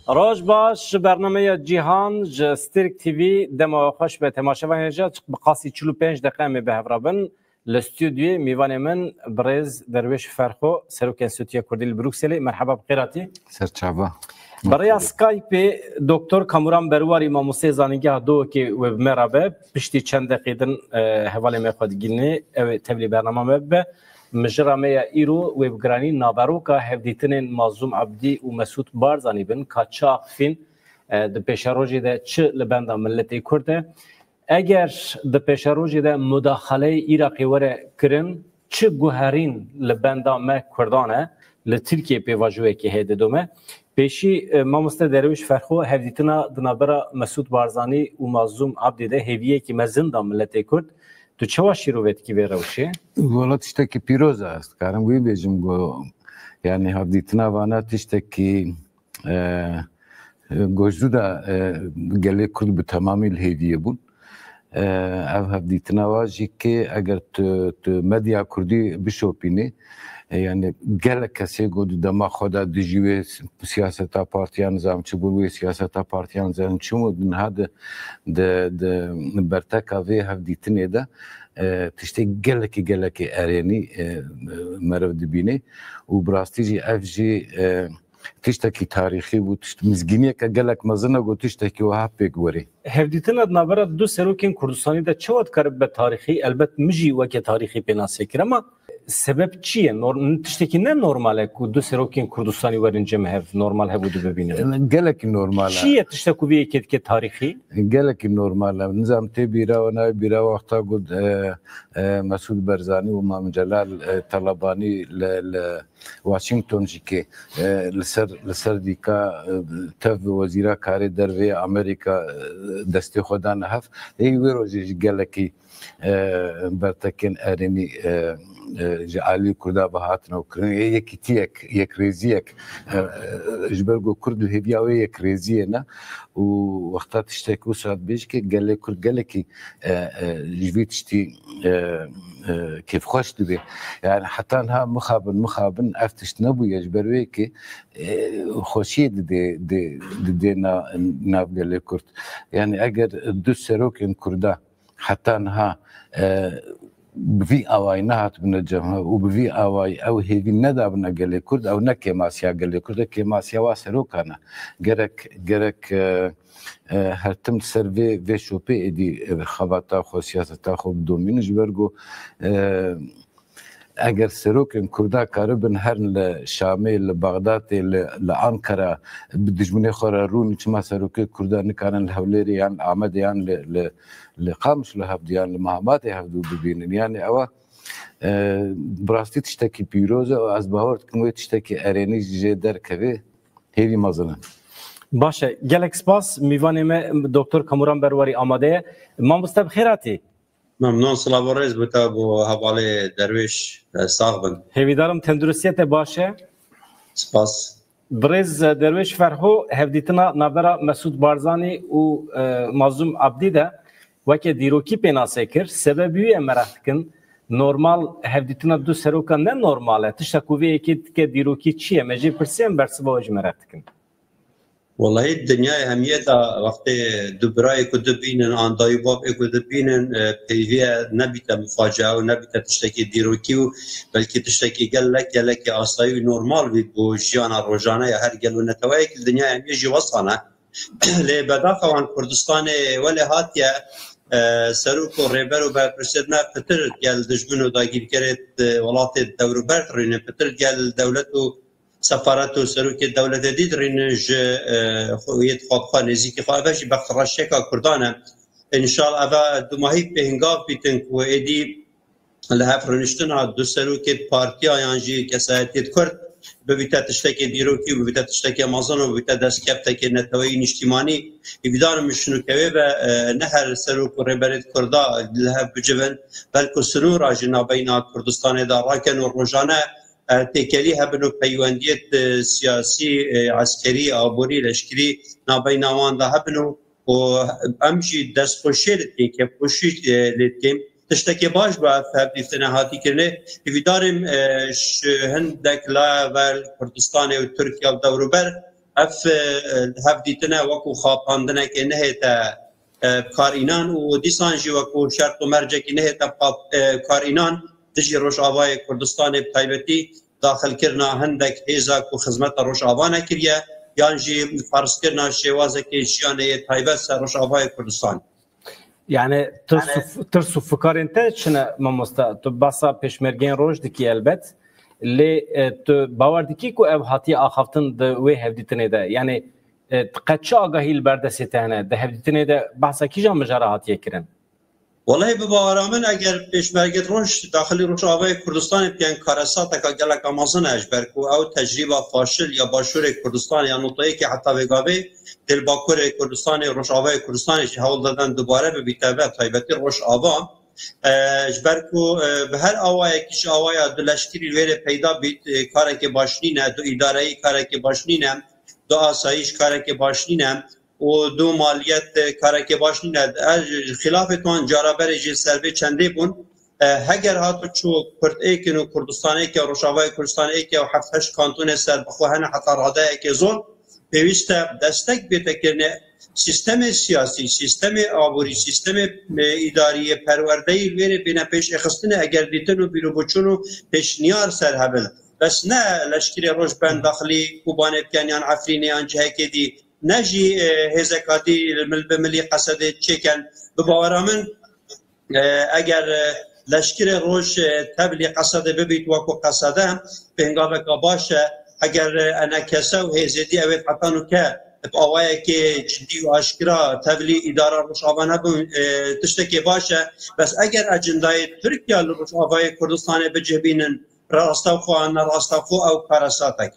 راج باش برنامه جیهان جسترک تیوی دما خوش به تماشا و نجات بقاسی 45 دقیقه می بهرابن الاستودیو میوان من برز درویش فرخو سروک انستیتوی کردی بروکسل. مرحبا بخیراتی. سرچاوا. برای اسکایپ دکتر کامران برواری ماموسه زانیگه دو که و مرابه پشتی چند دقیقه حواله می خود گینه تبلی برنامه به مجرمه ایرو و بگرانی نابروکا هفدیتن مازوم عبدی و مسعود بارزانی بن کاچاق فین د پیشروجی ده چه لبند ملتی کرده اگر د پیشروجی ده مداخله عراقی وره کرن چه گوهرین لبند ما کردانه لترکیه پیواجوه که هیده دومه پیشی ما مست درویش فرخو هفدیتنا دنابرا مسعود بارزانی و مازوم عبدی ده هویه که مزنده ملتی کرد تو چه واشی رو وید کی بیروشه؟ والله تشتكي بيروزا است كارم وي بيجم جو يعني هفديتنا وانا تشتكي جوجودا قال كل بتمامي الهديه بون او هفديتنا واجي كي اگر مديا كردي بشوبيني يعني قال كسي قد دما خدا دجوي سياسه بارتيان زام تشبوي سياسه بارتيان زام شمو من هذا د برتكا في هفديتني ده تشتي قالك اريني مرو دبيني وبراستيجي اف جي تشتكي تاريخي ومزجينيه كقالك مزنه قلت تشتكي وهابك وري هفديتنا نابرا دو سروكين كردستاني ده چوت كرب تاريخي البت مجي وكي تاريخي بناسي كرما سبب چیه؟ تشتکی نه نرماله که دو سروکین کردستانی ورنجه مهف نرمال هبوده ببینه. گلکی نرماله. چیه تشتکو بیه که تاریخی؟ گلکی نرماله. نظام تی بیرا و نه بیرا وقتا قد مسعود بارزانی و امام جلال طلبانی ل واشنطن جیکه لسر دیکا تف وزیرا کاری دروی امریکا دستی خودان هف. ای ویروزی گلکی برتکن ارمی جعلی کرده بهاتنا وکرن یکی تیک یک ریزیک جبرگو کرد الهدیه و یک ریزیه نه و وقتا تشتکو ساعت بیش که گله کرد گله کی جوی تشتی كيف خوش تبي يعني حتى انها مخابن افتش نبو يجبروي كي خوشي دي ناب قال كرد يعني اگر دو سروكين كردا حتى انها بفي اواي نهات من الجمهور وبفي اواي او هيفي ندا بنا قال كرد او نكي ماسيا قال كرد كي ماسيا واسروكانا جرك هرتم سرفي في شوبي دي خبطا خو سياستا خو دومين جبرگو اگر سروکن کردا کاربن هر لشامي لبغداد لانقره بدجمنه خورا رون چما سروک کردا نکانن الهوليري يعني عمد يعني لقامش لهبديان لمهمات يهدو ببين يعني او براستي تشتكي بيروزا از باور كم تشتكي اريني جدر كبي هيري مازنه باشه گلکس باس میوانیم دکتر کامران برواری آماده ما مستب خیراتی ممنون سلام و رئیس بتاب و حواله درویش ساغبن هیویدارم تندرستیت باشه سپاس برز درویش فرخو هفدیتنا نابرا مسعود بارزانی و مازوم عبدی ده وکه دیروکی پیناسه کر سببیوی مرحتکن نورمال هفدیتنا دو سروکا نه نورماله تشتکووی اکید که دیروکی چیه مجی پرسیم برسبا وجه مرحتکن والله الدنيا هميتها وقت دبراي كدبينن عن ضيباب كدبينن بيفيا نبيتا مفاجاه ونبيتا تشتكي ديروكيو بلكي تشتكي قال لك اصاي نورمال بيبو جيانا روجانا يا هر قالوا نتوايك الدنيا هم يجي وصلنا لبدافع عن كردستان ولا هاتيا سروك وريبر وبرسدنا فتر قال دجبنو داغير كرت ولات الدوربرت رين فتر قال دولته سفارت سروک دولت دید رینج خویت خواب نزدیک خوابش بخراشک کردانه ان شاء الله اوا دو ماهی بهنگاف بیتن کو ادی لهف رنشتنا دو سروک پارتی آیانجی کسایت کرد به بیت تشتکی دیروکی و بیت تشتکی مازن و بیت دست کپت که نتوی اجتماعی ایدار مشنو کوي و نهر سروک ربرت کردا لهف بجبن بلکو سنور اجنا بین کردستان داراکن و روزانه تکلی هبنو پیوندیت سیاسی عسکری آبوری لشکری نابین آوان ده هبنو و امجی دست خوشی لطیم که خوشی لطیم تشتکی باش با فهبیفتنه هاتی کرنه ایداریم هندک لا و کردستان و ترکیه و دوروبر اف هفدیتنا وکو خواپاندنه که نهیتا کارینان و دیسانجی وکو شرط و مرجع که نهیتا کارینان دجی روشاوای کردستان بتایبتی داخل کرنا هندک هیزا کو خدمت روشاوا نکریه یان جی فرض کرنا شوازه که جیانه تایبت سر روشاوای کردستان. يعني ترسو فكار انت شنو ماموستا تباسا پشمرگین روج دکی البت اللي باور دکی کو اف هاتی اخفتن د وی هفدیتنه ده يعني قدش آگاهی البردستانه ده هفدیتنه ده بحثا کی جام مجراحات یکرن والله بباورامن اگر پشمرگت روش داخلی روشاوای کردستان بیان کارسات کا گلک امازن اجبر کو او تجربه فاشل یا باشور کردستان یا نقطه‌ای که حتی وگاوی دل باکور کردستان روشاوای کردستان چه حول دادن دوباره به بی‌تابه تایبتی روشاوا اجبر کو به هر اوای کیش اوای دلشکری ویره پیدا بیت کاری که باشنینه دو اداره کاری که باشنینه دو آسایش کاری که باشنینه و دو مالیت کاری که باشنینه خلافتون جاربر جسربه چنده بون هگر هاتو چو کرد ایکن و کردستانی که روشاوای کردستانی که و هفتش کانتون سر بخواهن حتی راده که زون پیوست دستک بیتکرنه سیستم سیاسی، سیستم آبوری، سیستم اداری پروردهی ویره بین پیش اخستنه اگر دیتن و بیرو بچون و پیش نیار سر هبل بس نه لشکری روش بند داخلی کوبانه بکنیان عفرینیان جهه که دی نجی هزکاتی ملی قصده چکن بباورامن اگر لشکر روش تبلی قصده ببید وکو قصده پنگاوه که باشه اگر انا کسه و هزیدی اوید حتانو که آوائه که جدی و اشکرا تبلی اداره روشاوا نبون تشتکی باشه بس اگر اجندای ترکیه روشاوای کردستان بجبینن راستاوخو آن راستاوخو او کارساتک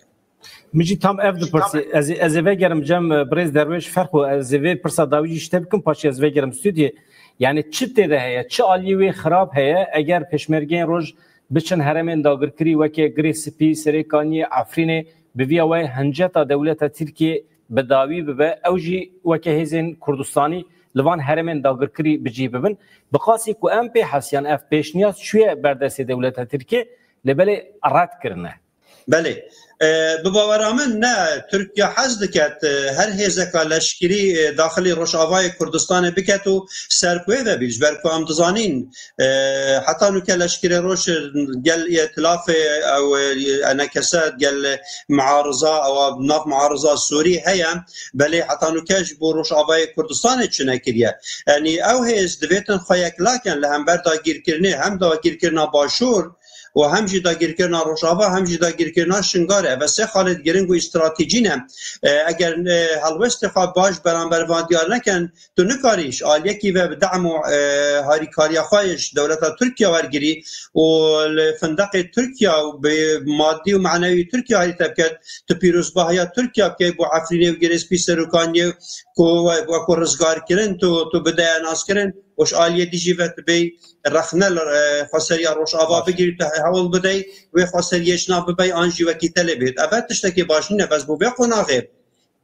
میجی تام اف د پرسی از وگرم جم بریز درویش فرقو از وی پرسا داویج شتبکم پاش از وگرم استودیو یعنی چت ده هيا چه علیوی خراب هيا اگر پشمرگین روز بچن هرمن داگرکری وکه گریسپی سریکانی عفرین بویا و هنجتا دولت ترکیه بداوی به اوجی وکه هزین کردستانی لوان هرمن داگرکری بجی ببن بقاسی کو ام پی حسیان اف پیشنیاز شویه بردست دولت ترکیه لبلی رد کرنه بله بباورامن نه ترکیه حز دکت هر هزکا لشکری داخلی روشاوای کردستان بکت و سرکوه ده بیش برکو هم دزانین حتی نو که لشکری روش گل ائتلاف او انکسات گل معارضه او ناف معارضه سوری هیا بله حتی نو که بو روشاوای کردستان چنه کریه یعنی او هز دویتن خواهیک لکن لهم بر داگیر کرنه هم داگیر کرنه باشور و هم جی داگیر کرنا روشاوا هم جی داگیر کرنا شنگاره و سه خالد گرنگ و استراتژی نه اگر هلوست خواب باش برانبر وادیار نکن تو نکاریش آلیه کی و دعم و هاریکاریا خواهش دولت ترکیه ورگیری و فندق ترکیه و به مادی و معنوی ترکیه هایی تبکت تو پیروزباهی ترکیه که با عفرینه و گریسپی سروکانی و کو رزگار کرن تو بدای ناس کرن وش آلیه دیجی و بی رخنل خسریا روشاوا بگیری تا حول بدی و خسریش ناف بی آنجی و کی طلبید اول تشتکی باشنه بس بو بقناغه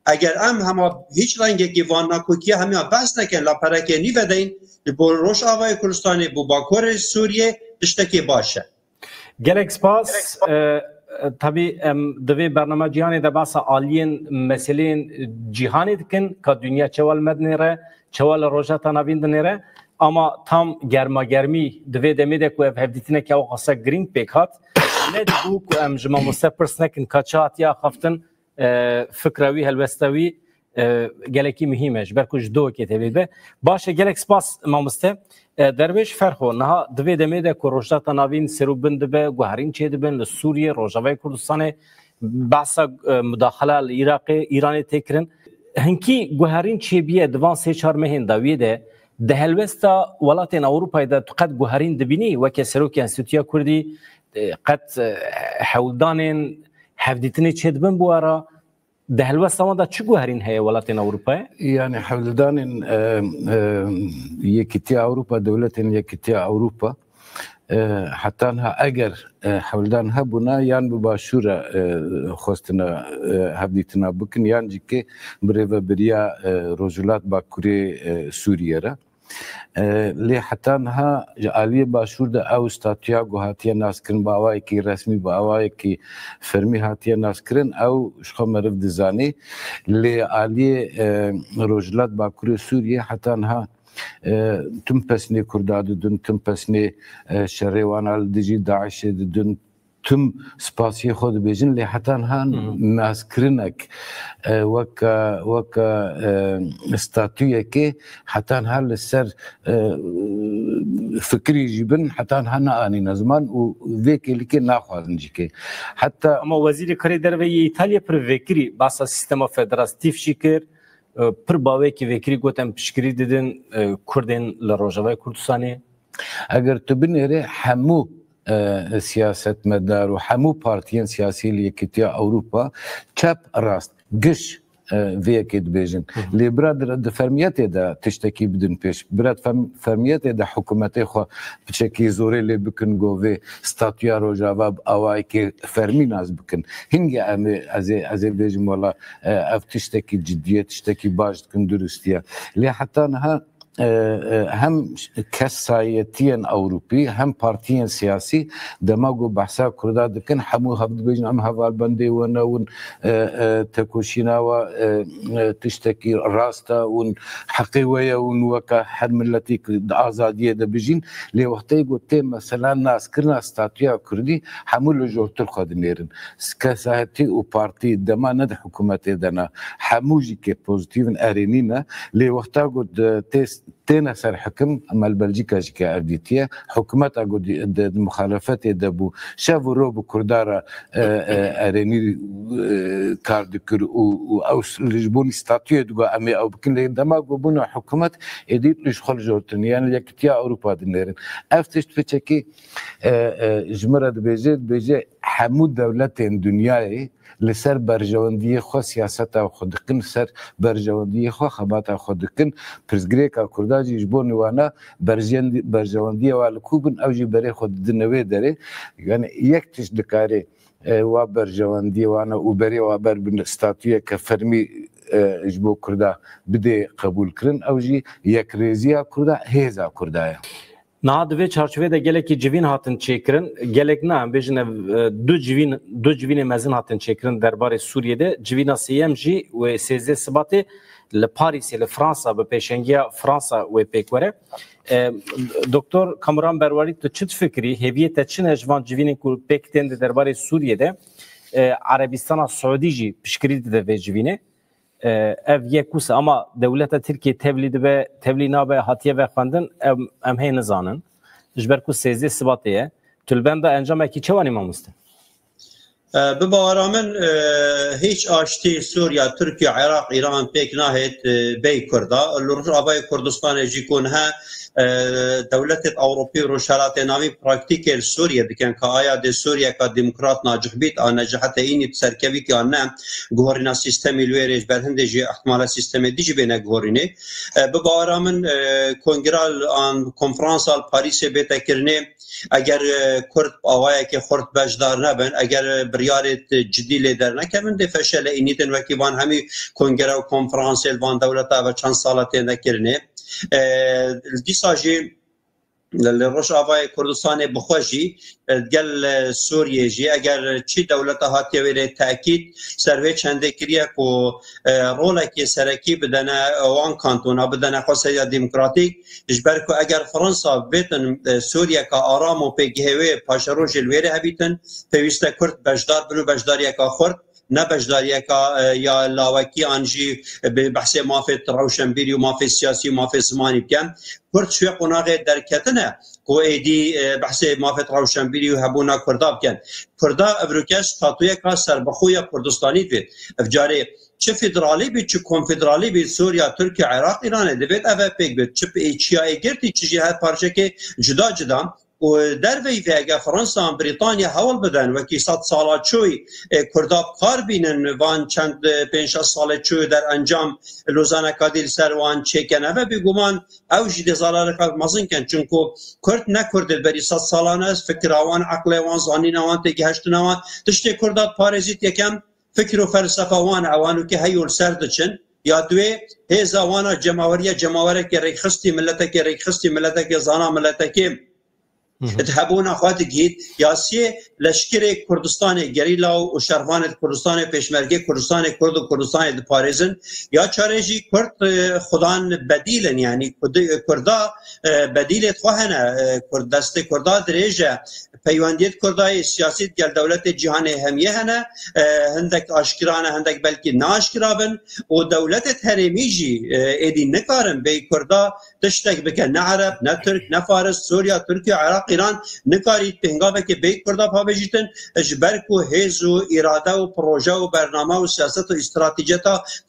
اگر هم هیچ رنگی که وان نکوکی همه بس نکن لا پرکنی بدین بو روشاوای کردستان بو باکور سوریه تشتکی باشه گلک سپاس tabii دوی برنامه جهانی ده بحث عالیین مسئلین جهانی دکن که دنیا چوال مدنیره چوال روژتا نبین دنیره اما tam گرماگرمی دوی دمیده که هفدیتینه که او خاصه گرینگ پیک هات نه دیگو که ام جمع مستپرس نکن کچات یا خفتن فکروی هلوستوی گلکی مهمش برکوش دو که تبیده باشه گلک سپاس مامسته درویش فرخو نه دوی دمیده که روژتا نبین سرو بند به گوهرین چه دبن سوریه روژاوای کردستان بحث مداخله العراق ایران تکرن هنکی گوهرین چه بیه دوان سه چهار مهین داویده ده هلوستا ولاتین اوروپای ده قد گوهرین دبینی و که سروکی انستیتویا کردی قد حولدانین هفدیتنی چه دبن بوارا ده هلوستا ما ده چه گوهرین هی ولاتین اوروپای؟ يعني حولدانین یکیتی اوروپا دولتین یکیتی اوروپا حتی انها اگر حولدان هبونا یان بباشورة خواستنا هبدیتنا بکن یان جی که بریو بریا روزولات باکوری سوریه را لی حتی ها عالی باشور ده او استاتیا گوهاتیه ناس کرن با اوایی که رسمی با اوایی که فرمی هاتیه ناس کرن او شخو مرف دزانی لی عالی روجلات باکوری سوریه حتی ها تم پسنی کرداد دون تم پسنی شریوان دیجی داعش دون تم سپاسی خود بیجن لی حتی ها ناس کرنک وک استاتویه که حتی ها لسر فکری جیبن حتی ها نانی نزمان و ویکی که نخواهدن جی که حتی اما وزیر کاری در وی ایتالیا پر ویکری باسا سیستما فدراستیف شکر پر باوی که ویکری گوتن پشکری دیدن کردین لروجاوی کردستانی اگر تو بینیره همو سیاست مدار و همو پارتیان سیاسی لیکتیا اوروپا چپ راست گش ویکید بیجن لی برادر د فرمیت دا تشتکی بدن پیش براد فرمیت دا حکومت خو بچکی زوری لی بکن گوه ستاتویا روجاوا اوای که فرمی ناز بکن هنگی از بیجن والا اف تشتکی جدیت تشتکی باش کن درستیا لی حتی نها هم کسایتین اوروپی هم پارتیین سیاسی دماغو بحثا کرده دکن همو هفت بیجن هم حوال بنده و نون تکوشینا و تشتکی راستا و حقیویه و نوکا هر ملتی آزادیه ده بیجین لی وقتی گوته مثلا ناس کرنا استاتویا کردی همو لجورتر خود نیرن کسایتی و پارتی دما ند حکومت دنا هموجی که پوزیتیون ارینینا لی وقتی گوت تست تینا سر حکم اما البلجیکا جیکا اردیتیه حکومت اگو مخالفت دبو شاو رو بو کردارا ارینی کار دکر و اوس لجبونی ستاتوی دگو امی او بکن لی دماغو بونو حکومت ادیت لش خل جورتن یعنی یکتیا اوروپا دنیرن افتشت فچکی جمرد بیجه حمود دولت دنیای لسر برجواندی خو سیاست او خودکن سر برجواندی خو خبات خودکن پرزګریکا کرداجی جبون وانا برجواندی وال کوبن او جی بری خود دنوی دره یعنی یک تش دکاره و برجواندی وانا او بری و بر بن استاتوی ک فرمی جبو کردا بده قبول کرن او جی یک ریزیا کردا هیزا کردایا نه دوی چارچوبه ده گلکی جوین هاتن چیکرن گلک نه بیشتر دو جوین مزن هاتن چیکرن درباره سوریه ده جوینا سیام جی و سیزده سباته لپاریس لفرانسا به پیشنگی فرانسا و پیکوره دکتر کامران برواری تو چه فکری هویت چه نجوان جوین کو پیکتن درباره سوریه ده عربستان سعودی جی پشکری ده و جوینه اف یکوس اما دولت ترکیه تبلی نابه هاتیه و خواندن ام هی نزانن جبرکو سیزی سباتیه تلبنده انجام اکی چوانی ماموسته بباورا من هیچ آشتی سوریا ترکیه عراق ایران پیک ناهید بی کرده لرجابای کردستان جی کنها دولت اوروپی رو شرایط نامی پراکتیکل سوریه دکن که آیا ده سوریه که دموکرات ناجح بیت آن نجحت اینی سرکوی که آن نه گوهرینا سیستمی لویرش برهنده جی احتمال سیستم دیجی بینه گوهرینه بباورا من کنگرال آن کنفرانس آل پاریس بیتا کرنه اگر کرد آوایی که خورد بجدار نبن اگر بریارت جدی لیدر نکمن ده فشل اینیتن وکی وان همی کنگره و کنفرانس وان دولتا و چند سالت نکرنه دیسا جی لروش آوای کردستان بخوشی گل سوریه جی اگر چی دولت هاتی ویره تأکید سروی چنده کریه که روله که سرکی بدنه وان کانتونا بدنه خواستیا دموکراتیک اجبر که اگر فرانسا بیتن سوریه که آرام و پیگهوه پاشروش الویره هبیتن پیوسته کرد بجدار بلو بجداری که خورد نه بجداری که یا لاوکی آنجی به بحث مافی روشنبیری و مافی سیاسی و مافی زمانی بکن کرد شوی قناغ درکتنه که ایدی بحث مافی روشنبیری و هبونا کردا بکن کردا افروکش تاتویه که سربخوی کردستانی بید افجاره چه فدرالی بید چه کنفدرالی بید سوریا ترکیه عراق ایرانه دوید اوه پیک بید چه چیایی گرتی چه جهه پارچه که جدا و در وی اگر فرانسا و بریتانیا حول بدن و کی 100 ساله چوی کرداب کار بینن وان چند 5 ساله چوی در انجام لوزانه کادیل سر وان چکنه و بگومان اوجی دزالار کار مازن کن چونکو کرد نکرد بری 100 سالانه است فکر وان عقل وان زانین وان تگی هشت وان تشتی کرداب پارزیت یکم فکر و فلسفه وان عوانو که هیول سردچن یا دوی هیزا وانا جماوری ریخستی ملتک زانا ملتک تهبون اخوات گید یاسی لشکر کردستان گریلا و شهروان کردستان پیشمرگی کردستان کرد و کردستان پاریزن یا چارجی کرد خدان بدیلن یعنی کردا بدیل خواهنه کرد دست کردا درجه پیوندیت کردای سیاسی گل دولت جهان همیه هنه هندک آشکرانه هندک بلکه ناشکرابن و دولت تحریمی جی ایدی نکارن به کردا تشتک بکن نه عرب نه ترک نه فارس سوریا ترکیه عراق ایران نکارید به هنگامه که به کردا پا بجیتن اجبر کو هیز و اراده و پروژه و برنامه و سیاست و استراتیجیت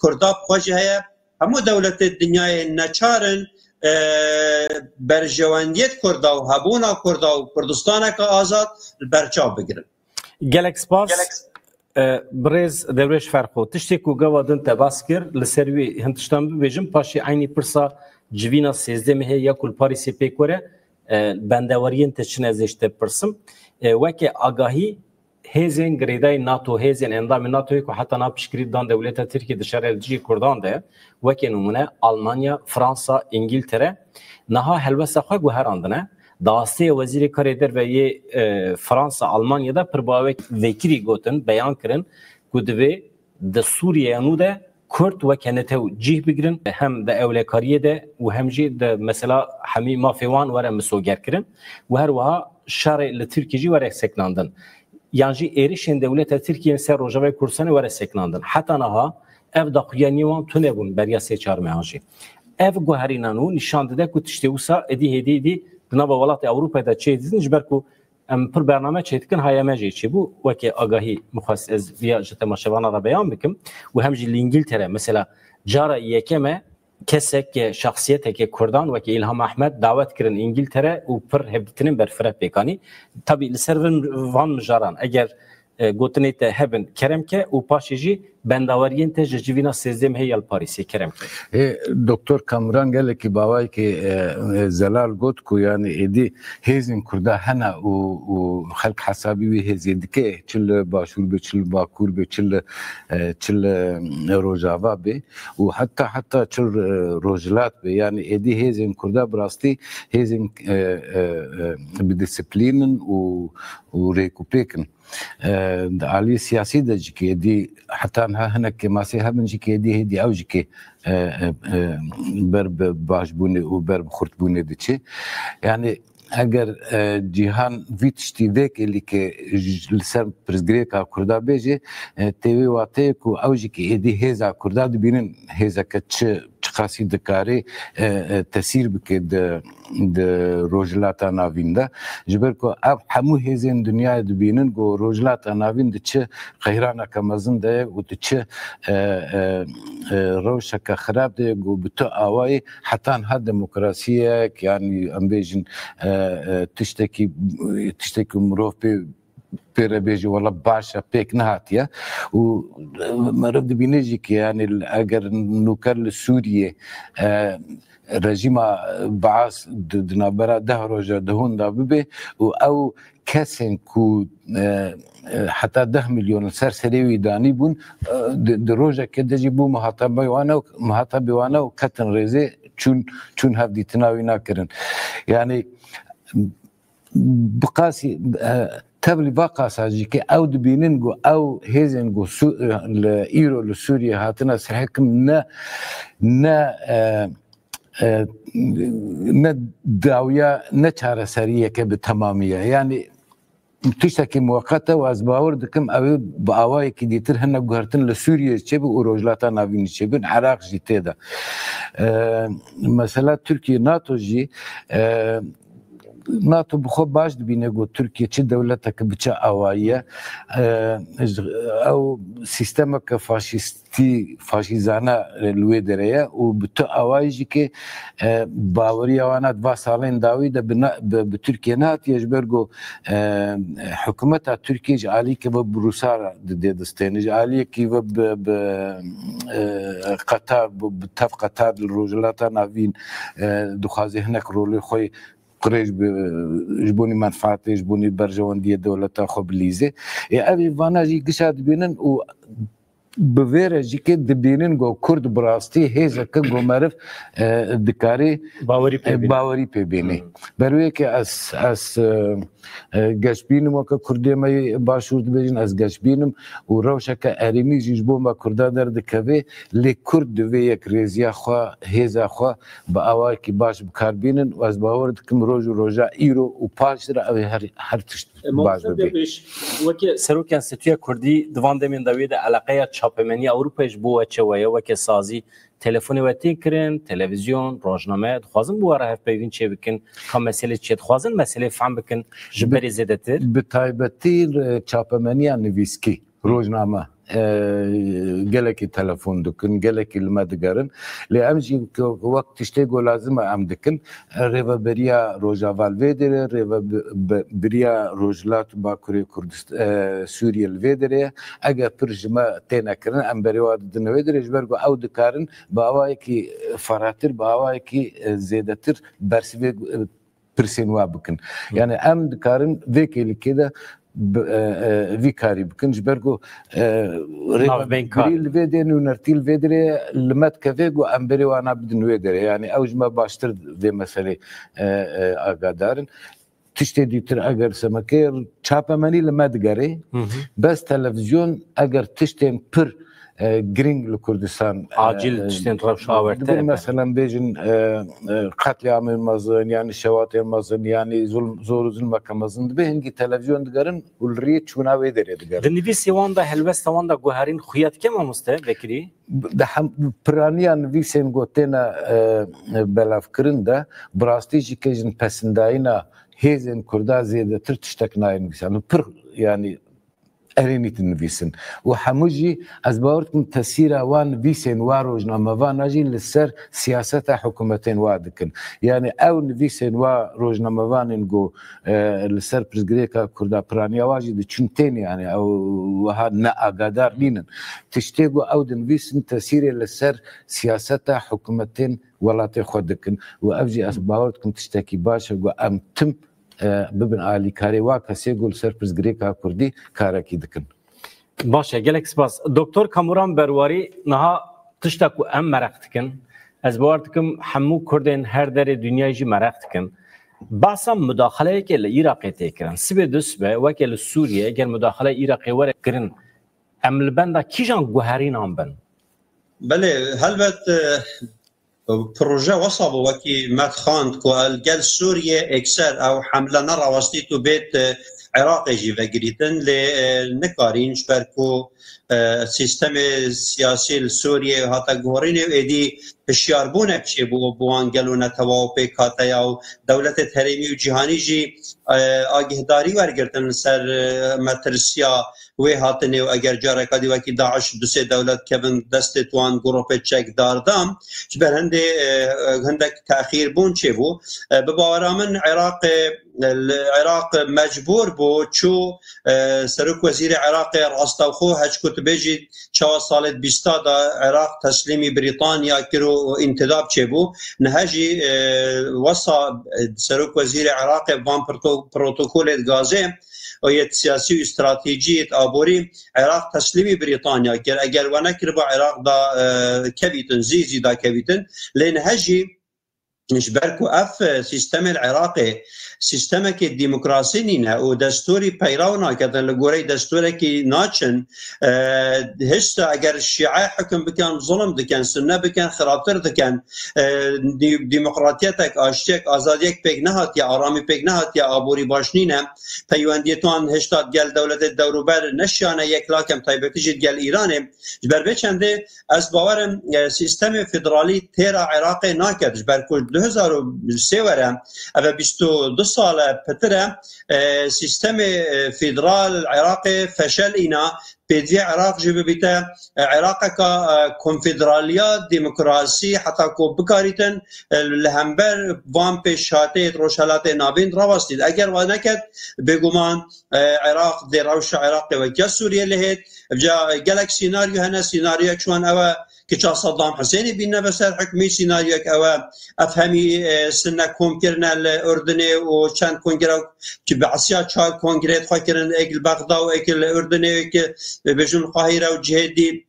کردا خواجه هیا همو دولت دنیای نچارن برجواندیت کردا و هبونا کردا و کردستان که آزاد برچاو بگیرن. گلک سپاس برز دورش فرقو تشتی کو گوادن تباس کر لسروی هندشتان ببیجم پاشی عینی پرسا جوینا 13 مه یا کل پاریسی پیکوره بندوارین تشنه زشته پرسم وکی آگاهی هزین گریدای ناتو هزین اندام ناتوی که حتی ناپشکری دان دولت ترکیه دشاره الجی کردان ده وکی نمونه آلمانیا فرانسا انگلتره نها هلوسه خواه گوهراندنه داسته وزیر کاری در و یه فرانسا آلمانیا ده پرباوک وکری گوتن بیان کرن کدوی ده سوریه انو ده کرد و کنتو جیه بگیرن هم ده اولکاریه ده و هم جی ده مثلا همی مافیوان وره مسوگر کرن و هر وها شارع لترکی جی وره سکناندن یعنی ایریشن دولت ترکیه سر روجاوی کردستان وره سکناندن حتی نها اف دقیقی وان تو نبون بریا 3-4 ماهی اف گوهرینانو نشان داده که تشتیوسا ادی هدی نبا ولات اوروپا دا چه دیدن جبرکو ام پر برنامه چیتکن های ماجی چی بو وکی آگاهی مخصص از ویا جت مشابهانه را بیان بکم و همجی لینگلتره مثلا جارا یکمه کسک که شخصیت که کردان و که ایلهام احمد دعوت کردن انگلتره و پر هبتنین بر فرق بکانی طبی لسرون وان مجاران اگر گوتنیت هبن کرم که و پاشیجی بنداوریین تج جوینا 13 مه پاریسی کرم که دکتر کامران گله کی باوای که زلال گوت کو یعنی ایدی هیزن کرده هنا و خلق حسابی وی هیزید که چل باشور به چل باکور به چل روجاوا به و حتی چل روجلات به یعنی ایدی هیزن کرده براستی هیزن بدیسپلینن و ریکوپیکن عالی سیاسی دجی که دی حتی هنگ که ماسی هم جی که دی اوجی که بر باش بونه و بر خورد بونه دیچه یعنی اگر جهان ویتشتی وکیلی که لسر پرزگری که کرده بیجه تیوی واته کو اوجی که دی هزا کرده بینن هزا که چه خاصی دکاری تاثیر بکه د روجلاتا ناوینده جبر کو اب همو هزین دنیا دبینن گو روجلاتا ناوینده چه خیرانه کمزن ده و چه روشک خراب ده گو بتو آوای حتی ها دموکراسیه که یعنی ام بیجن تشتکی مروف پیره بیجی والا باشه پیک نهاتیه و مرد بینیجی که یعنی اگر نوکر سوریه رژیم بعث دنابرا ده روزه دهون دا ببه و او کسین کو حتی 10 میلیون سرسری دانی بون د روزه که دجی بو محاطبه وانه و کتن ریزه چون هفتی تناوی نکرن یعنی بقاسی تبلی باقا ساجی که او دبینن گو او هیزن گو ایرو لسوریه هاتنا سرحکم نه داویا نه چاره سریه که به تمامیه یعنی تشتكي مؤقته واز باور دكم او باوای کی دیتر هنه گهرتن لسوریه چه به اوروجلاتا ناوین چه بن عراق جیته ده مثلا ترکیه ناتو جی ناتو بخو باش دبینه گو ترکیه چه دولته که بچه اواییه او سیستم که فاشیزانه لوی دریه و بتو اواییجی که باوری اوانه 2 سالین داوی ده به ترکیه نهات یجبرگو حکومت ترکیه جعالی که به روسا دستینه جعالی که به قطار بتف قطار الروجلاتا ناوین دخوازه هنک رولی خوی قريش جبوني منفعات جبوني برجواندية دولة خب ليزي أبي فانا جي قشاد بينن و بویره جی که دبینن گو کرد براستی هیزه که گو مرف دکاری باوری پی بینی بروی که از گشبینم و که کردی می باشور دبیجن از گشبینم و روشه که اریمی جیش بو ما کرده در دکوی لی کرد دوی یک ریزیا خواه هیزه خواه با آوای که باش بکار بینن و از باور دکم روز و روژا ایرو و پاش در اوی هر تشت باش ببین وکی سروک انستیتوی کردی دوان دمین دوید علاقه چاپمنی اروپایش بو چه ویا وکی سازی تلفنی و تیکرین تلویزیون روزنامه خوازن بو راه پیوین چه بکن که مسئله چه خوازن مسئله فهم بکن جبری زده تر به تایبتی چاپمنی نویسکی روزنامه گلکی تلفن دکن گلکی لمدگرن لی امجی وقت تشتی گو لازم ام دکن ریو بریا روزاوال ویدره ریو بریا روزلات باکوری کردستان سوریه ویدره اگر پرجما تینا کرن ام بریواد دنویدره جبرگو او دکارن با اوای کی فراتر با اوای کی زیاده تر برسوی پرسینوا بکن یعنی ام دکارن ویکیلی کده وی کاری بکن جبرگو ریل ویدن و نرتیل ویدره لمت کفیگو امبری وانا بدن ویدره یعنی اوج ما باشتر دی مسئله آگادارن تشتی دیتر اگر سمکه چاپمنی لمت گره بس تلویزیون اگر تشتین پر گرینگ لکردستان عاجل تشتین روش آورده مثلا بیجن قتل عام مازن یعنی شوات مازن یعنی زور ظلم کمازن به هنگی تلویزیون دگرن ولری چوناوی داره دگرن دنیویسی وان دا هلوست وان دا گوهرین خویت کم همسته بکری ده هم پرانیان ویسن گوتنا بلاف کرنده براستیجی که جن پسنداینا هیزن کرده زیاده تر تشتک ناین ویسن پر یعنی ارینیت نویسن و هموجی از باورتم تاثیر وان ویسن واروج ناموان اجی لسر سیاست حکومتین وادکن یعنی او نویسن واروج ناموان گو لسر پرزگریکا کردا پرانیا واجی د چنتین یعنی او وها نا اگادار نینن تشتیگو او د نویسن تاثیر لسر سیاست حکومتین ولات خودکن و اوجی از باورتم تشتکی باشه گو ام تم ببن عالی کاری وا کسی گل سرپرز گریکا کردی کارا کی دکن باشه گلک سپاس دکتر کامران برواری نها تشتکو ام مرق دکن از باورتکم همو کردین هر در دنیای جی مرق دکن باسا مداخله که لعراقی تکرن سبه دسبه وکل سوریه اگر مداخله عراقی ور کرن عمل بنده کیجان گوهرین آن بن بله هلبت پروژه وصل وکی مدخاند که الگل سوریه اکثر او حمله نرواستی تو بیت عراقی جی وگریتن لی نکارینش برکو سیستم سیاسی سوریه هاتا گورینه ایدی هشیاربونه بچه بوان گلو نتواو پیک هاتا یا دولت تحریمی و جهانی جی آگهداری ورگرتن سر مترسیا وی هاتنه و اگر جارکا دی وکی داعش دو سه دولت کبن دست توان گروپ چک داردام جبر هندک تأخیر بون چه بو بباورامن عراق مجبور بو چو سرک وزیر عراق راستاوخو هج کتبیجی 4 سال 20 دا عراق تسلیمی بریتانیا کرو انتداب چه بو نهجی وصا سرک وزیر عراق وان پروتوکول گازه و یه سیاسی و استراتژی آبوری عراق تسلیمی بریتانیا کرد اگر و نکر با عراق دا کویتن زیزی دا کویتن لین هجی نشبرکو اف سیستم العراقی سیستم که دموکراسی نینه و دستوری پیرو ناکردن لگوری دستوری که ناچن هست اگر شیعه حکم بکن ظلم دکن سنه بکن خرابتر دکن دموکراتیت آشتیک آزادیک پیگ نهات یا آرامی پیگ نهات یا آبوری باش نینه پیوندیتوان هشتاد گل دولت دوروبر نشانه یک لاکم تایبتی جد گل ایرانه جبر بچنده از باورم سیستم فدرالی تیرا عراق ناکرد جبر کل 2003 ورم او 22 سال پتره سیستم فدرال عراقی فشل اینا پیدوی عراق جبه بیتا عراق کا کنفدرالیا دموکراسی حتی کو بکاریتن لهمبر وان پیشاته روشالات نابین راوستید اگر و نکد بگمان عراق دی روش عراق و جا سوریه لهید جا گلک سیناریو هنه سیناریو چون اوه که چه صدام حسینی بینه بسر حکمی سیناریو که اوه افهمی سنه کم کرنه الاردنه و چند کنگره که بعصیا چهار کنگره خواه کرن اکل بغدا و اکل اردنه که بجون قاهره و جهدی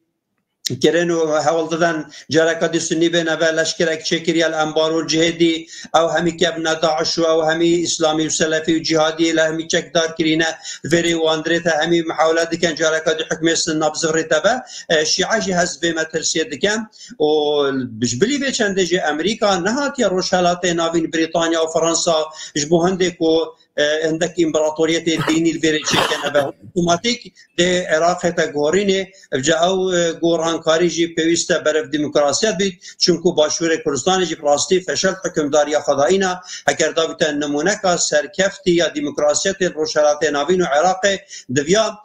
كرنو هول ددن جركات سني بين لشكرك شكري الانبار والجهدي او همي كابنا داعش او همي اسلامي وسلفي وجهادي لا همي تشك دار كرينا فيري واندريتا همي محاولات كان جركات حكم السنه بزغري تبع شيعه جهاز بما ترسيد كان وبجبلي بيشندجي امريكا نهات يا روشالات نافين بريطانيا وفرنسا جبو هندكو عندك امبراطوريه الديني الفيريتشي كان اوتوماتيك دي عراق تغوريني جاو غوران كاريجي بيوستا برف ديمقراطيه بيت چونكو باشور كردستان جي براستي فشل حكمداريه خداينا اگر دابت نمونه سركفتي يا ديمقراطيه روشالات ناوين العراق دفيا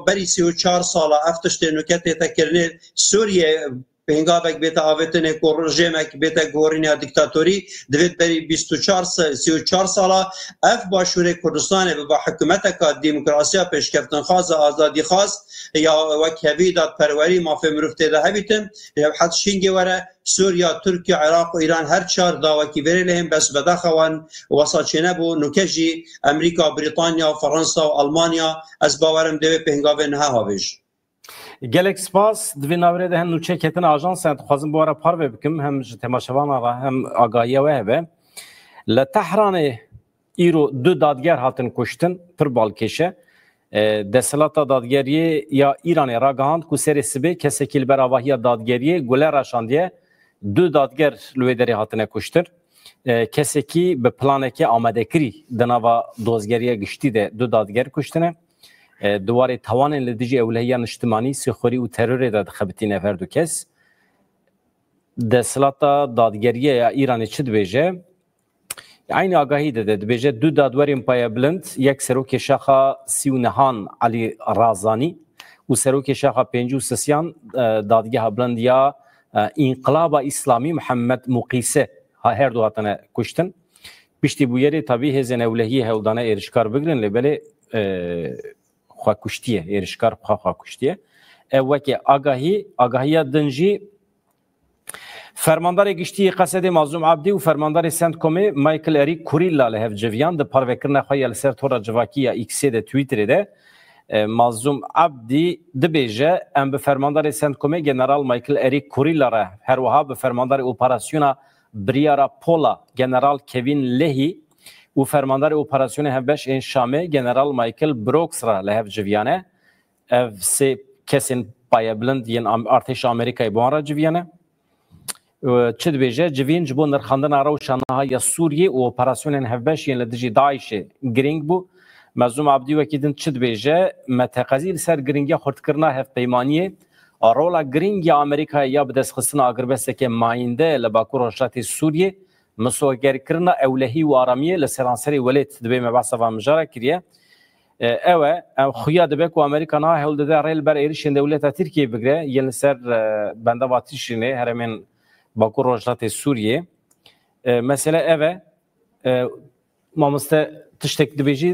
بري 34 سال افتش نكته تكرني سوريا پنگابک بیت آوتنه کورژمک بیت گورینیا دیکتاتوری دوید بری 34 سالا اف باشور کردستان با حکومت کا دموکراسی پیشکفتن خاص آزادی خاص یا وکوی داد پروری مافی مرفته ده هبیتم حد شینگی وره سوریا ترکیه عراق و ایران هر چهار داوکی بری لهم بس بداخوان وساچنه بو نکجی امریکا بریتانیا فرانسا و المانیا از باورم دوی پنگابه نه هاویج gelek spas divê navirê de hem nûçe ketin ajansen dixwazim bu ara parve bikim hem ji temaşevanan re hem agahiya we hebe li Tehranê îro du dadger hatin kuştin pir balkêşe desthilata dadgeriyê ya İranê ragihand ku serê sibê kesekî li ber avahiya dadgeriyê gule raşandiye du dadger li wê derê hatine kuştin kesekî bi planekê amadekirî di nava dozgeriya giştî de du dadger kuştine دواره توان لدیجی اولهیان اجتماعی سخوری و ترور داد خبتی نفر دو کس دستلاتا دادگریه یا ایرانی چه دبیجه عین آگاهی داده دبیجه دو دادوریم پای بلند یک سروک شاخه سیونهان علی رازانی و سروک شاخه پنجو سسیان دادگه بلند یا انقلاب اسلامی محمد مقیسه هر دو هاتنه کشتن پشتی بویری طبیعی هزین اولهی هودانه ارشکار بگرن لبله خوا کشتیه ایرشکار خوا کشتیه وکی آگاهی دنجی فرماندار گشتی قصد مازوم عبدی و فرماندار سنت کومی مایکل اریک کوریلا له جویان د پروکرنه خو سر تورا جواکی یا ایکس د توییتر ده مازوم عبدی د بیجه ام به فرماندار سنت کومی جنرال مایکل اریک کوریلا را هر وها به فرماندار اپراسیونا بریارا پولا جنرال کوین لهی و فرماندار اپراسیون هفبش این شامه جنرال مایکل بروکس را لهف جویانه اف سه کسین پای بلند ین ارتش آمریکای بوان را جویانه چه بیجه جوین جبو نرخاندن روشانها یا سوریه و اپراسیون هفبش ین لدیجی داعش گرینگ بو مزوم عبدی وکیدن چه بیجه متقاضی سر گرینگی خرد کرنا هف پیمانیه رولا گرینگ آمریکا یا بدست خستن اگربسته که ماینده لباکو روشات سوریه مسوگر کرنا اولهی و آرامیه لسرانسری ولید دبی مبعثه و مجاره کریه اوه خویا دبی که امریکا نه هول داده ریل بر ایرشین دولت ترکیه بگره یل سر بنده واتیشینه هرمن باکو روجلات سوریه مثلا اوه مامسته تشتک دبیجی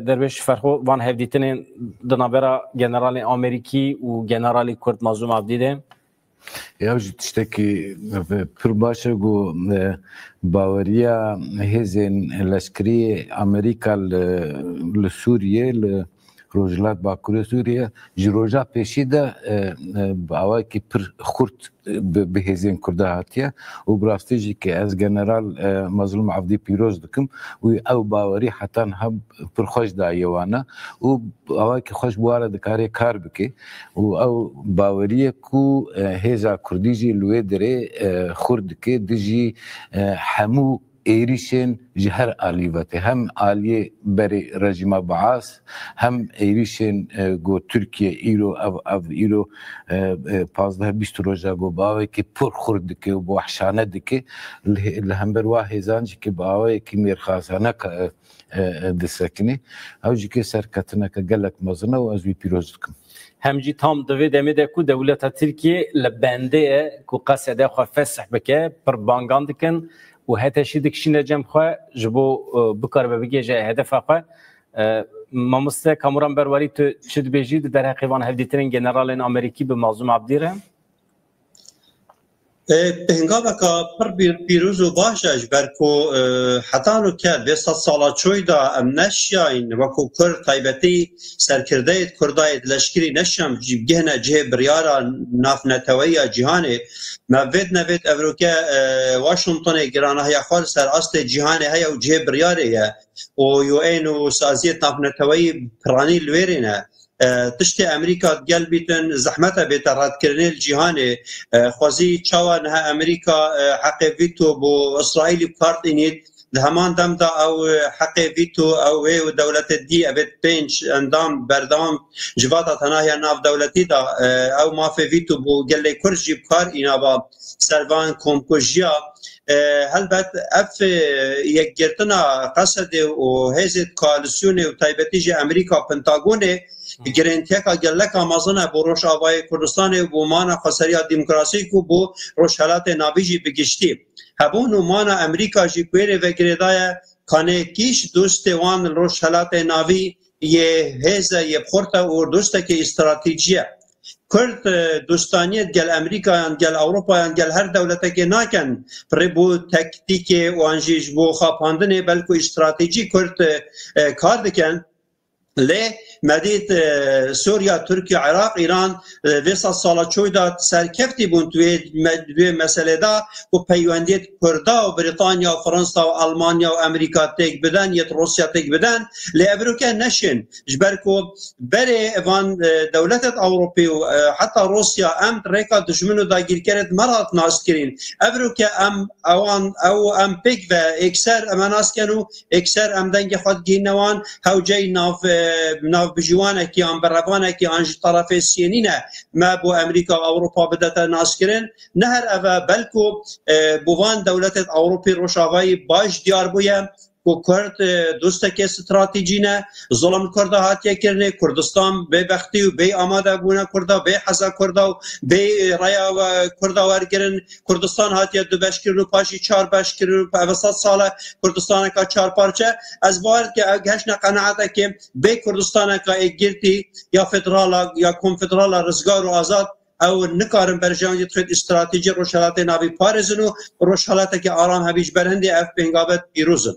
دربش فرخو وان هفدیتنین دنابرا جنرال امریکی و جنرال کرد مازوم عبدیده یا تشتکی پر باشه گو باوریا هزین لشکری امریکا لسوریه روجلات باکوری سوریه جروجا پیشی ده باوای کی پر خورد به هزین کرده هاتیه و براستیجی که از جنرال مظلوم عبدی پیروز دکم و او باوری حتی هم پر خوش دایوانه و باوای کی خوش بواره دکاری کار بکی و او باوریه کو هزا کردیجی لوی دره خورد که دیجی همو ایریشن جهر آلیوته هم آلیه بری رژیم بعاث هم ایریشن گو ترکیه ایرو او ایرو 15-20 روزه گو باوی که پر خورد که و وحشانه دکه لهم بروا هزانج که باوی که میرخازانه که دسکنی او جی که سرکتنه که گلک مزنه و از وی پیروز دکم همجی تام دوی دمیده کو دولت ترکیه لبنده کو قصده خو فسح بکه پر بانگان دکن و حتی شیدک شینه جمع خواه جبو بکار ببگی جای هدف خواه مامسته کاموران برواری تو چید بیجید در حقیقان هفدیترین جنرالین امریکی به مازوم عبدی رهم؟ هنگام که پر پیروز و باشش برکو حتانو کرد به 100 سالا چوی دا ام نشیاین وکو کرد تایبتی سرکرده کردای لشکری نشم گهنه جه بریارا ناف نتوی جهانه موید نوید اوروکه واشنطن گرانه های خال سر اصل جهانه های و جه بریاره و یو این و سازیت ناف نتوی پرانی لویرینه تشت امریکا گل بیتن زحمت بیت رد کردن جهان خوازی چوان ها امریکا حق ویتو بو اسرائیل کارت اینید همان دم دا او حق ویتو او دولت دی ابد پنج اندام بردام جواتا تناهی ناف دولتی دا او ماف ویتو بو گل کرج جیب کار اینا با سروان کومکوژیا هلبت اف یک گرتنا قصد و هزت کالسیون و تایبتیج امریکا پنتاگونه گرنتیکا گلک آمازن با روش آوای کردستان و مانا خسریا دموکراسی کو بو روشالات ناویجی بگشتی هبون و مانا امریکا جی کویر و گردای کانه کیش دوست وان روشالات ناوی یه هزه یه خورتا و دوسته که استراتیجیه کرد دوستانیت گل امریکا گل اروپا گل هر دولته که ناکن پر بو تکتیک وانجیش بو خاپاندن بلکو استراتیجی کرد کار دکن لی مدید سوریا ترکیه عراق ایران ویسا سالا چوی دا سرکفتی بون توی مسئله دا و پیوندیت کردا و بریتانیا و فرانسا و آلمانیا و امریکا تک بدن یت روسیا تک بدن لی ابروکه نشن جبرکو بری وان دولت اوروپی و حتی روسیا ام ریکا دشمنو دا گیر کرد مرات ناس کرین ابروکه ام اوان او ام پیک و اکسر اماناس کنو اکسر ام دنگ خود گینوان هاو جای ناف بجوانه که آن بروانه که آنج طرف سینینه ما بو امریکا و اوروپا بدتا ناس کرن نهر اوه بلکو بوان دولت اوروپی روشاوایی باش دیار بویم کو کرد دوسته که استراتیجی نه ظلم کرده هاتیه کرنه کردستان به بختی و به آماده بونه کرده به حزا کرده و به ریا و کرده ورگرن کردستان هاتیه دو بش کرن و پاشی چار بش کرن و اوسط ساله کردستان که چار پارچه از باید که گشن قناعته که به کردستان که اگرتی یا فدرال یا کنفدرال رزگار و آزاد او نکارم برجان خود استراتیجی روشالات ناوی پارزن و روشالات که آرام هبیج برهنده اف بینگابت پیروزن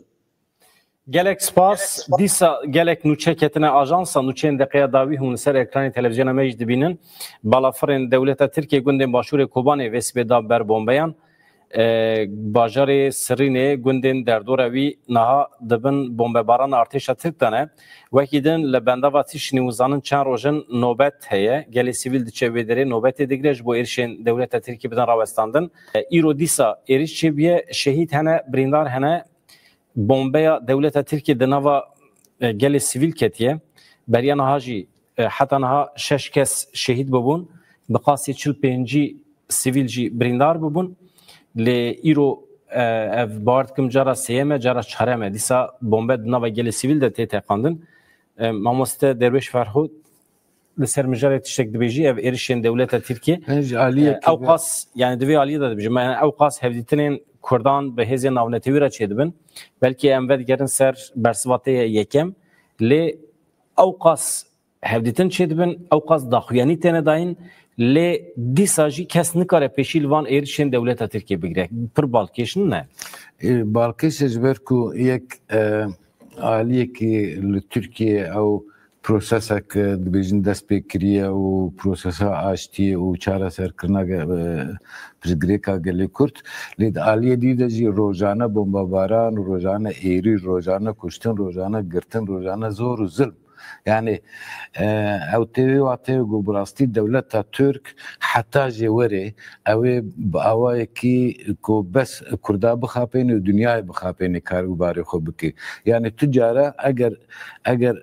گلک سپاس دیسا گلک نوچه کتنه آژانسا نوچه اندقیه داوی هون سر اکرانی تلویزیون مجد بینن بالافرین دولت ترکیه گندن باشور کوبانه وسبه دا بر بومبیان باجار سرینه گندن در دوروی نها دبن بومباران ارتش ترکتانه وکیدن لبنده و تیش نیوزانن چند روزن نوبت هیه گلی سیویل دچه بدره نوبت دیگرش بو ایرشین دولت ترکیه بدن راوستاندن ایرو دیسا ایرش چه بیه شهید هنه بریندار هنه بومبیا دولت ترکیه دنوا گل سیویل کتیه بریان هاجی حتی نها 6 کس شهید ببون بقاسی 45 سیویل جی بریندار ببون لی ایرو اف بارد کم جارا سیمه جارا چهارمه دیسا بومبه دنوا گل سیویل ده تیته قاندن ماموسته درویش فرهود لسر مجرد تشتك دبيجي اف ايرشين دولت تركيا اوقاس يعني دوی عالیه داد بجم يعني اوقاس هفدیتنین کردان به هزی ناونتوی را چیدبن بلکه امود گرن سر برسواته یکم لی اوقاس هفدیتن چیدبن اوقاس داخویانی تنه داین لی دیساجی کس نکاره پیشیل وان ایرشین دولت ترکیه بگیره پر بالکیشن نه بالکیش جبر کو یک عالیه که لترکیه او پروسسک دبیجن دست بکریه و پروسس آشتی و چاره سرکرنا پرگریکا گلی کرد لید عالیه دیده جی روزانه بمباران روزانه ایری روزانه کشتن روزانه گرتن روزانه زور و ظلم يعني او تيوي واتيوي قبراستي دولة ترك حتى جواري او باواي كي كو بس كردا بخابيني ودنيا بخابيني كارو باري خوبكي يعني تجارة اگر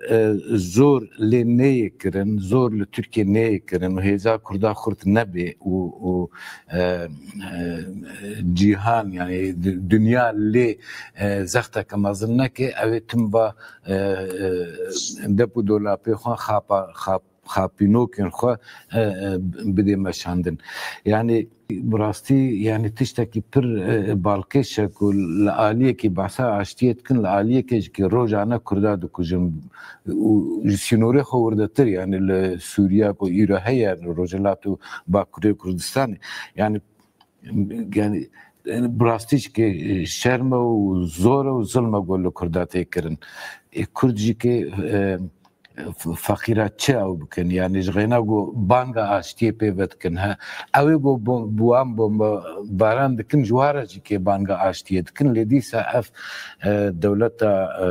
زور لني كرن زور لتركيا ني كرن وهيزا كردا خرط نبي و جيهان يعني دنيا اللي زختا كما ظنك او تنبا دپو دولا په خاپینو کن خو بده مشاندن يعني براستی يعني تشتكي پر بالکش کو العالیه کی بحثا عشتیت کن العالیه کی روزانه کردا د کوجم سینوره خو وردتر يعني سوریا کو ایران هي روزلاتو باکوری کردستان يعني يعني براستيش كي شرمه وزوره وظلمه قول كرداتي كرن كردجي كي فقيرات چه او بکن یعنی جغینا گو بانگا آشتی پیوت کن ها اوی گو بوام باران دکن جواره جی که بانگا آشتی دکن لیدی سا اف دولت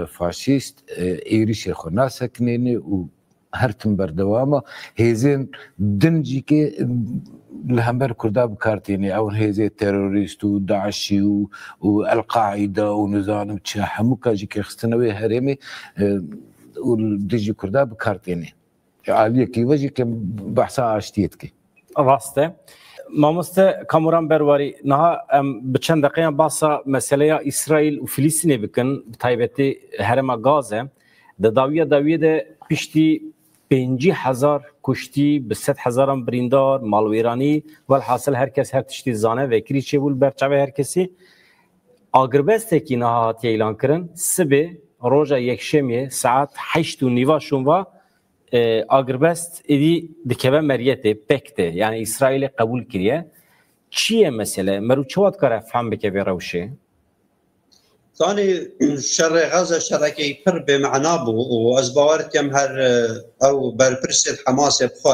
فاشیست ایریش خو ناسکنینی و هرتم بردوامه هیزین دنجی که لهمبر كردا بكارتيني او هيزي تيروريست وداعشي والقاعده ونظام تشاحموكا جيكي خستنوي هرمي وديجي كردا بكارتيني عاليه كي وجي كم بحثا اشتيتكي راسته مامسته كاموران برواري نها بچند دقيقه باسا مساله اسرائيل وفلسطين بكن تايبتي هرم غازه داويه ده پشتی 50,000 کشتی به 100,000 بریندار مالویرانی والحاصل هر کس هر تشتی زانه و کری چه بول برچاوه هر کسی آگربسته کی نهاتی اعلان کرن سبه روزا یکشنبه ساعت 8:09 شنبه آگربست ادی دکبه مریته پکته یعنی اسرائیل قبول کریه چیه مسئله مرو چواد کار فهم بکه روشه ثاني شر غزة شركي پر بمعنى بو وازباورت يم هر او بربرسل حماس بخو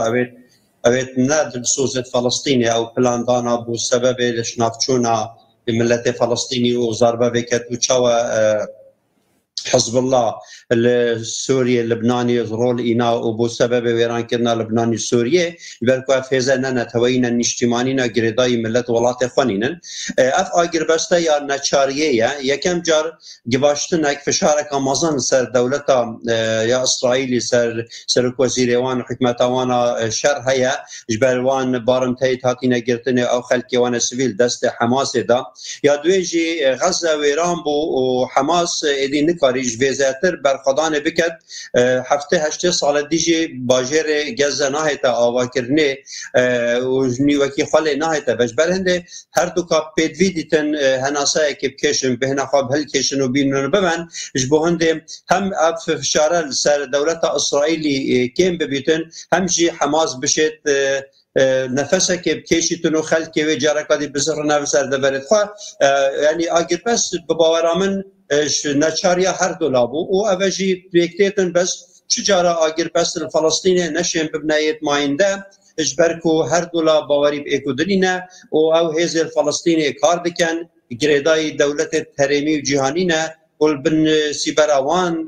اويت نادل سوزة فلسطيني او بلان دانا بو سبب لشنافتشونا بملة فلسطيني وزاربا بكت وشاوى حزب الله السوري اللبناني رول إنا وبو سبب ويران كنا لبناني سوريا يبركوا فيزا ننا توينا نشتمانينا قريداي ملت ولات خوانينا اف اگر بستا يا نچاريه يكم جار گباشتنك فشارك امازن سر دولتا يا اسرائيلي سر وزير وان حكمت وانا شر هيا جبروان بارمتي تاتينا قرتني او خلكي وانا سيفيل دست حماس دا يا دويجي غزه ويران بو حماس ادي نكاريج وزاتر برخدان بکد هفته 8 سال دیجی باجر گز نهایت آواکرنه و نیوکی خاله نهایت بش برنده هر دو کا پدوی دیتن هناسای که بکشن به نخواب هل کشن و بینن بمن جبهنده هم فشار سر دولت اسرائیلی کم ببیتن هم جی حماس بشت نفسه که بکشیتن و خلق که جرقادی بزر نفسر دبرد خواه یعنی اگر بس بباورامن نچاریا هر دولابو و اوجی پریکتیتن بس چجارا اگر بس الفلسطینی نشیم ببنایت ماینده اجبرکو هر دولا باوری باکودنینه و او هیز الفلسطینی کار دکن گریدای دولت تریمی و جهانی نه و بن سیبراوان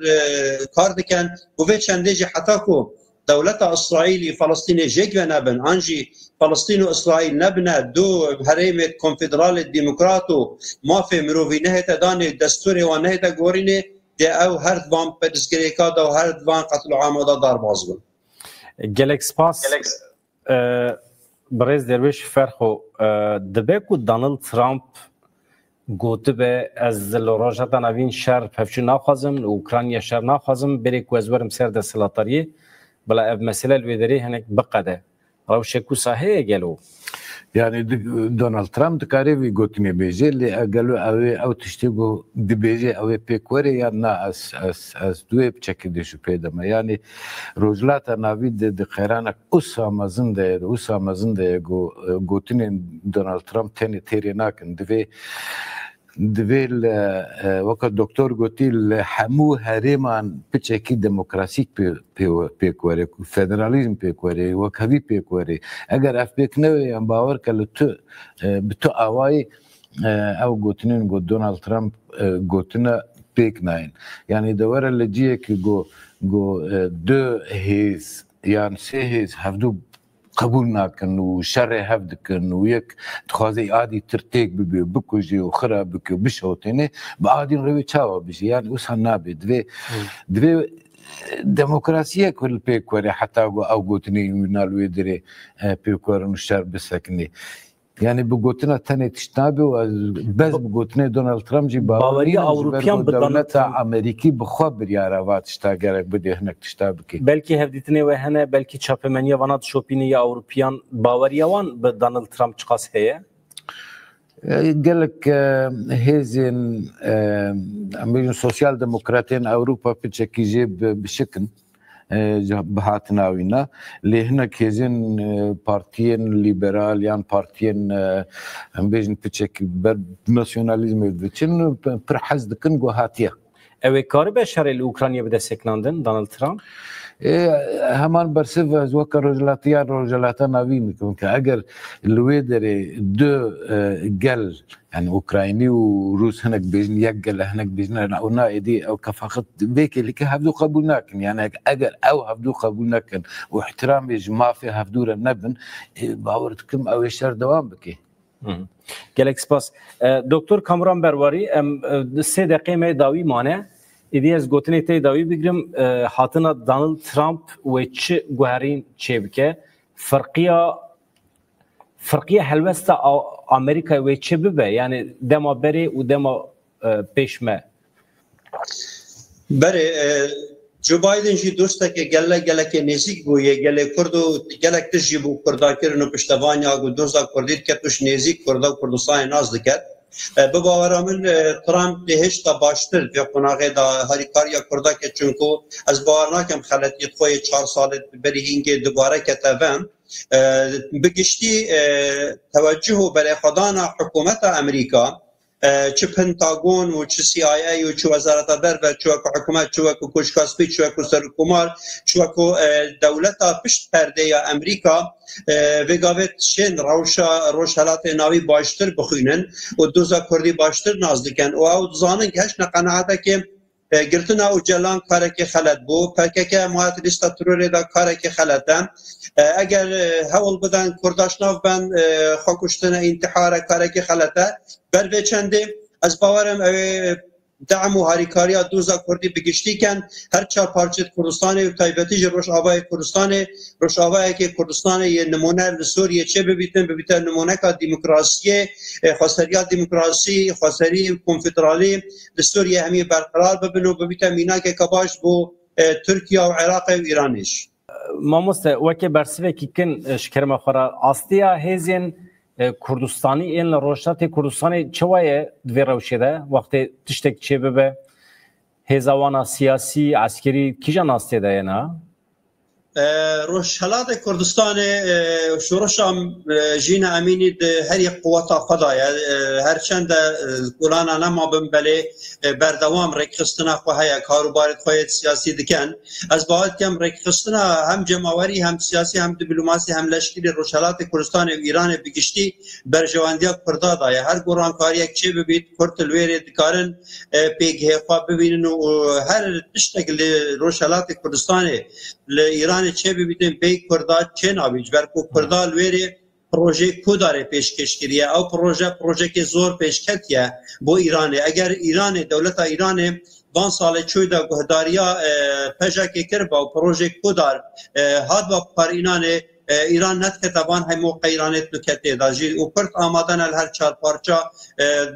کار دکن و به چنده جی حتی کو دولت اسرائیلی فلسطینی جگ و نبن انجی فلسطين وإسرائيل نبنى دو هريمة كونفدرال ديمقراطو ما في مروفي نهت داني دستوري ونهت غوريني دي او هرد وان بدسگريكا دو هرد وان قتل عامدا دار بازبن جلك سپاس بريز درويش فرخو دبكو دونالد ترامب گوته به از لوراجتا نوین شهر پفچو ناخوازم اوکراینیا شهر ناخوازم بری کوزورم سر د سلطاری بلا اب مسئله الویدری هنک بقده روشه کو صحیح گلو يعني دونالد ترامب دكاري في قوتني بيجي اللي قالوا او تشتيقوا دي بيجي او بيكوري يعني اس دوي بشكل دي شو بيدما يعني روجلات نافيد دي خيرانك اسامه زنده قوتني دونالد ترامب تاني تيريناك دویل وقت دکتر گویی همو هریمان پیچکی دموکراسی پیکوره فدرالیسم پیکوره و کبی پیکوره اگر اف پیک نوی ام باور کل تو بتو آوای او گوتنین گو دونالد ترامپ گوتنا پیک ناین یعنی دوره لجیه که گو دو هیز یعنی سه هیز هفدو قبول ناکن و شر هفت کن و یک تخوازی عادی ترتیک بکوجی و خراب بکو بشوتینه با عادی روی چاوا بشی یعنی اوسا نابی دوی دموکراسیه کل پیکوری حتی او گوتنی نالوی دری پیکورن شر بسکنی يعني بقولتنا تاني تشتابه بس بقولتنا دونالد ترامب جي باوري اوروبيان بدولة امريكي بخبر يا روات اشتاقرك بدي هناك تشتابكي بلكي هفديتني وهنا بلكي تشابمانيا وانات شوبينيا اوروبيان باوريا وان بدونالد ترامب تشخاص هي قال لك هيزن امريكان سوسيال ديمقراطيين اوروبا بتشكي جيب بشكل بهاتناوینا لی هنه کیزین پارتیین لیبرال یان پارتیین هم بیشن پچک بر ناسیونالیزم بچن پر حزد کن گوهاتیه. اوه کاری به شرایط اوکراینی بده سکناندن دونالد ترامپ؟ همان برسه از وقت رجالات ناوی میکنن که اگر لوی داره دو گل یعنی اوکراینی و روس هنگ بیشن یک گل هنگ بیشن اونا ایدی او کفاقت بیکی لیکه هفدو قبول نکن یعنی اگر او هفدو قبول نکن و احترام جماع فی هفدو را نبن باورت کم او اشتر دوام بکی. گلک سپاس. دکتر کامران برواری 3 دقیقه داوی مانه ایدی از گوتنی تی داوی بگیرم حاطنا دونالد ترامپ و چه گوهرین چه بکه فرقیه هلوست امریکا و چه ببه یعنی دما بری و دما پیشمه بله جو بایدن جی دوسته که گله که نزیک بویه گله کردو گله تجی بو کردا کرنو پشتوانیا گو دوزا کردید که توش نزیک کردا و کردستان ناز دکت بباورا من ترامپ هشتا باشتر في قناغه دا هریکاریا کردا که چونکو از باور ناکم خلطی خوی 4 سال بری هنگی دوباره کتابم بگشتی توجه برای خدان حکومت امریکا چه پنتاگون و چه CIA و چه وزارت بر و چه حکومت چه کوشکاسپی چه سرکومار چه دولت پشت پرده یا امریکا وگاوت شن روشالات ناوی باشتر بخوینن و دوزا کردی باشتر نازدیکن و او زانن که هش نقناعته که گرتنا او جلان کاره که خلط بو پرکه موات لیستا تروری دا کاره که خلطن اگر هول بدن کرداشناف بن خاکوشتن انتحار کاره که خلطه بر به چنده از باورم دعم و هاریکاریا دوزا کردی بگشتی کن هر 4 پارچه کردستان و تایبتی روش آوای کردستان روش آوای که کردستان یه نمونه لسوریه چه ببیتن نمونه که دموکراسی خواستریا دموکراسی خواستری کنفدرالی لسوریه همی برقرار ببینو ببیتن مینا که کباش بو ترکیه و عراق و ایرانش ماموسته وکی برسوه که کن شکرم خورا آستیا هزین کردستانی این روشات کردستانی چوایه دوی روشیده وقتی تشتک چه ببه هزاوانا سیاسی عسکری کجا ناسته ده نه؟ روشالات کردستان شورشام جین امینی ده هر یک قوت خدایا هر چند قرانا نما بمبله بردوام رکستنا خواه کاروبار خواه سیاسی دکن از باید کم رکستنا هم جمعوری هم سیاسی هم دیپلماسی هم لشکری روشالات کردستان و ایران بگشتی برجواندیا کردا دایا هر قران کاری یک چه ببید کرد الویر دکارن پیگه خواه ببینن و هر تشتک روشالات کردستان ایران چه ببینیم به کردا چه نابیج بر کو کردا لوری پروژه کو داره پیشکش کریه او پروژه که زور پیشکتیه بو ایران اگر ایران دولت ایران وان سال چوی دا گهداریا پژا که کر با پروژه کو دار هاد با پر ایران نت کتابان هم موقع ایرانت نکته داجی و کرد آمادن هر 4 پارچه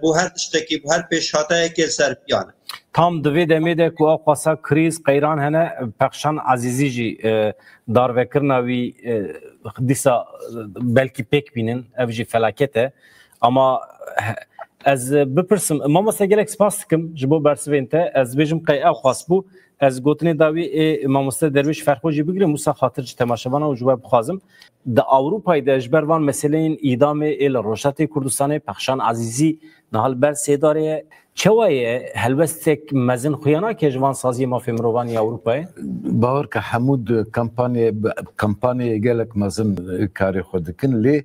بو هر تشتکی بو هر پیشاته که سرپیانه tam divê demê de ku ew xwasa krîz qeyran hene pexşan Ezîzî jî darvekirina wî dîsa belkî pêk bînin ev jî felaket e ama ez bipirsim mamoste gelek spas dikim ji bo bersivên te ez bêjim qey ew xwast bû ez gotinê dawî ê mamoste derwîş ferxwe jî bigirim wisa xatir ji temaşevana û ji we bixwazim di Awropayê de ji ber van meseleyên îdamê ê li Rojatê Kurdistanê pexşan Ezîzî nihal ber sêdarê چوایه هلوستک مزن خویانا که جوان سازی مافی مروانی اروپای باور که حمود کمپانی گلک مزن کاری خود کن لی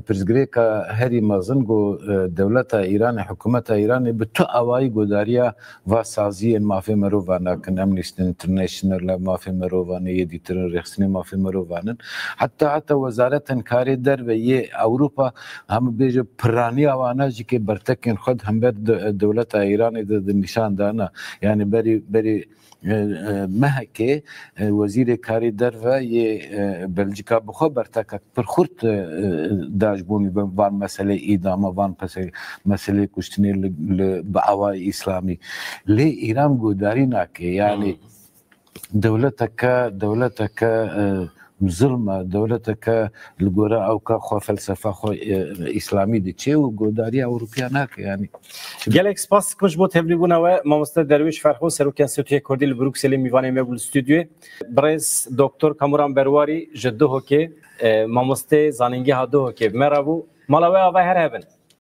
پرزگری که هری مزن گو دولت ایران حکومت ایران به تو اوای گوداریا و سازی مافی مروانا کن امنیستی انترنشنال مافی مروانی یدیتر رخصنی مافی مروانن حتی وزارت کاری در و یه اروپا هم بیج پرانی آوانا جی که برتکن خود هم بر دولت ایران ده نشان دانا یعنی بری مهکه وزیر کاری در و یه بلژیکا بخو برتک پر خورد داجبونی وان مسئله ایدام وان مسئله کشتنی بعوای اسلامی لی ایران گوداری نکه یعنی دولت که ظلم دولتك الجورا أو كخو فلسفة خو إسلامي دي شيء وجودارية أوروبية هناك يعني. گلک سپاس کمش بود هبلی بونا و ماموستا درویش فرخو سروکن سوتیه کردی لبروکسل میوانی مبل استودیو برز دکتر کامران برواری جدو هوکی ماموستا زانینگی هادو هوکی مرابو مالاوی آوای هر هبن